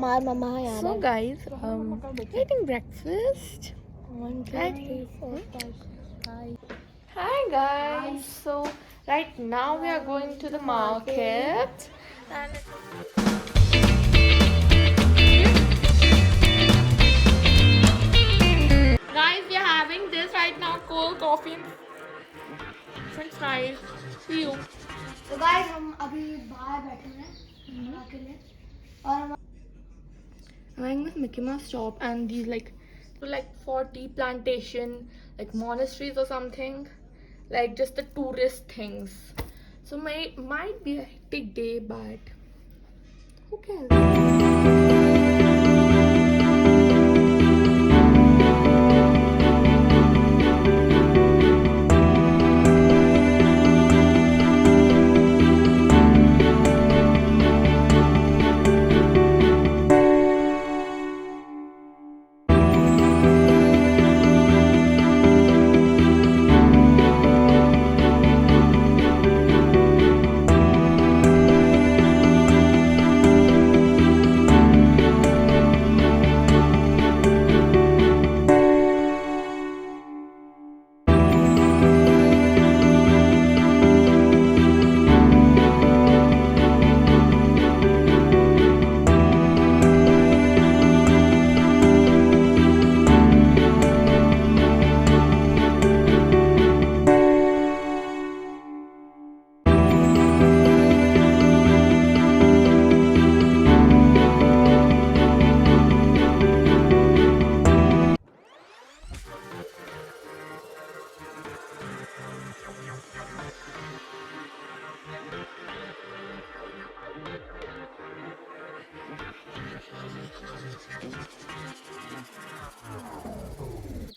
So guys, eating breakfast. 1, 2, Right. 3, 4, 5. Hi. Hi guys. So right now we are going to the market. And guys, we are having this right now, cold coffee and french fries. See you. So guys, हम अभी बाहर बैठे हैं अकेले और हम I'm wearing this Mickey Mouse top and these like for tea plantation, like monasteries or something, like just the tourist things. So might be a hectic day, but who cares?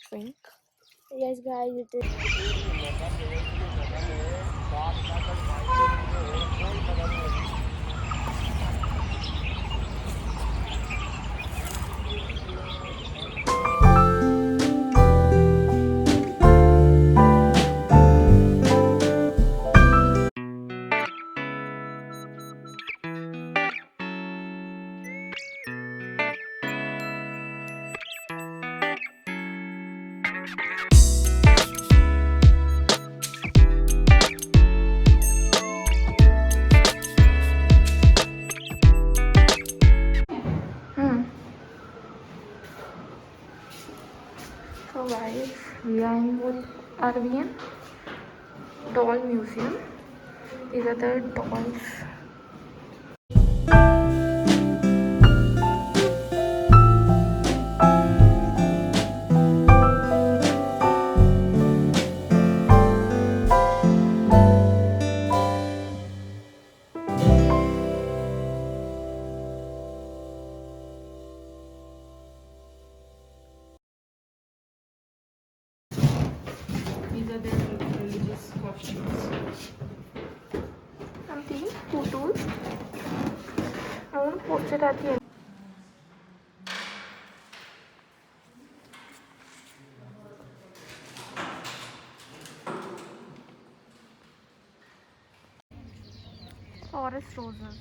Drink. yes guys, it is So guys, we are in what are we in? Doll museum. These are the dolls. These are their religious costumes. I'm taking photos. I want to post it at the end. Forest roses.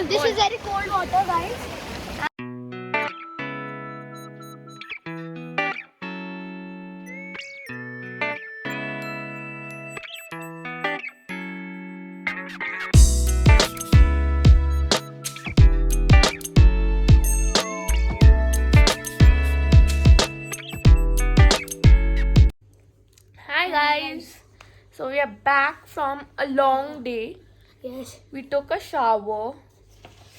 this is very cold water guys. Hi guys. So we are back from a long day. Yes. We took a shower.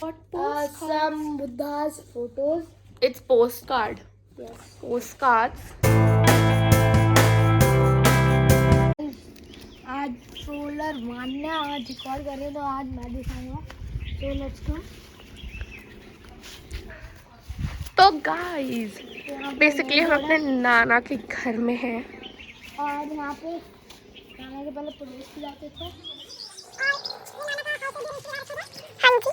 What Some Buddha's photos. It's postcard. Yes. Postcards. आज troller मानने आज record कर रहे तो आज मैं दिखाऊंगा तो लेट्स गो तो गाइस बेसिकली हम अपने नाना के घर में हैं और यहाँ पे खाने के पहले पड़ोस जाते थे हाँ जी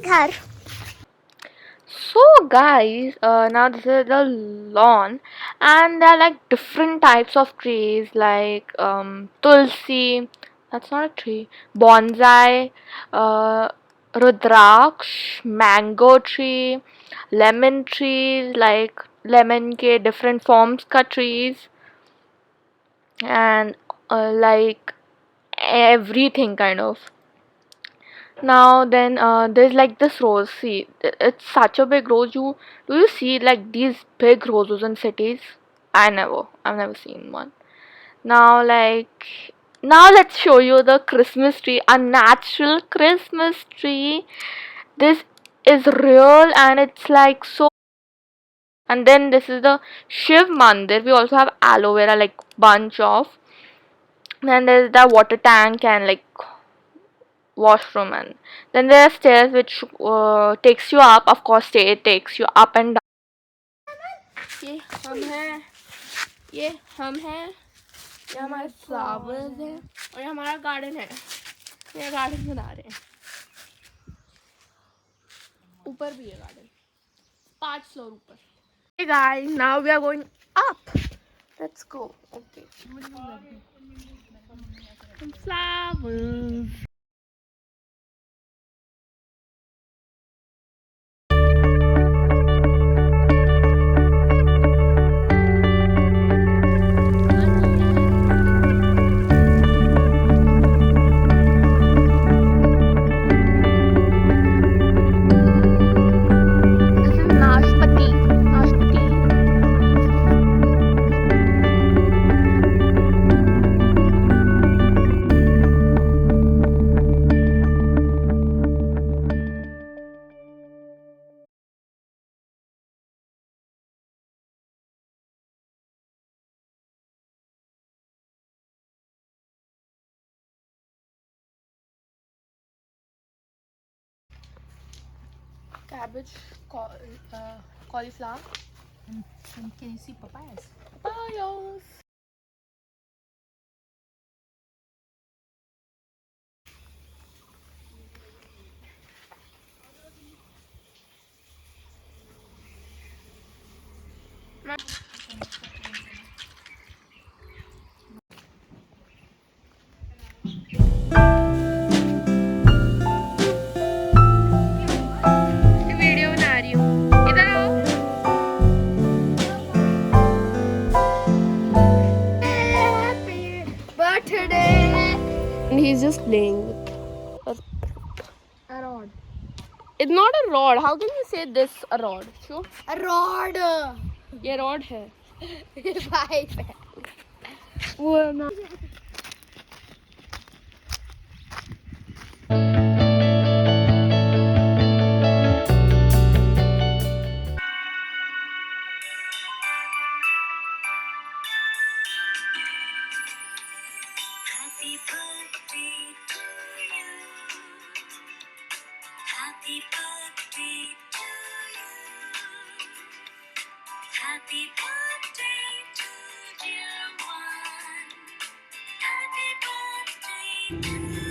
घर So guys, now this is the lawn, and there are like different types of trees like tulsi, that's not a tree, bonsai, uh, rudraksh, mango tree, lemon trees like lemon के different forms का trees, and like everything kind of. Now then, there's like this rose. See, it's such a big rose. Do you see like these big roses in cities? I've never seen one. Now, now let's show you the Christmas tree, a natural Christmas tree. This is real and it's like so. And then this is the Shiv Mandir. We also have aloe vera, like bunch of. Then there's the water tank and like washroom, and then there are stairs which takes you up, of course it takes you up and down. ये हम हैं, ये हम हैं, ये हमारे flowers हैं और ये हमारा गार्डन है. ये गार्डन बना रहे हैं, ऊपर भी है गार्डन, 5 फ्लोर ऊपर. Hey guys, now we are going up. Let's go. Okay. Some flowers. This is Nashpati. Nashpati. Cabbage, cauliflower. And can you see papayas? Papayas. Video बना रही हूँ, इधर आओ. Happy birthday. And he's just playing with a rod it's not a rod. How can you say this a rod? Sure. a rod ये rod है. Pipe है वो ना. Happy birthday to you. Happy birthday to you. Happy birthday to dear one. Happy birthday to you.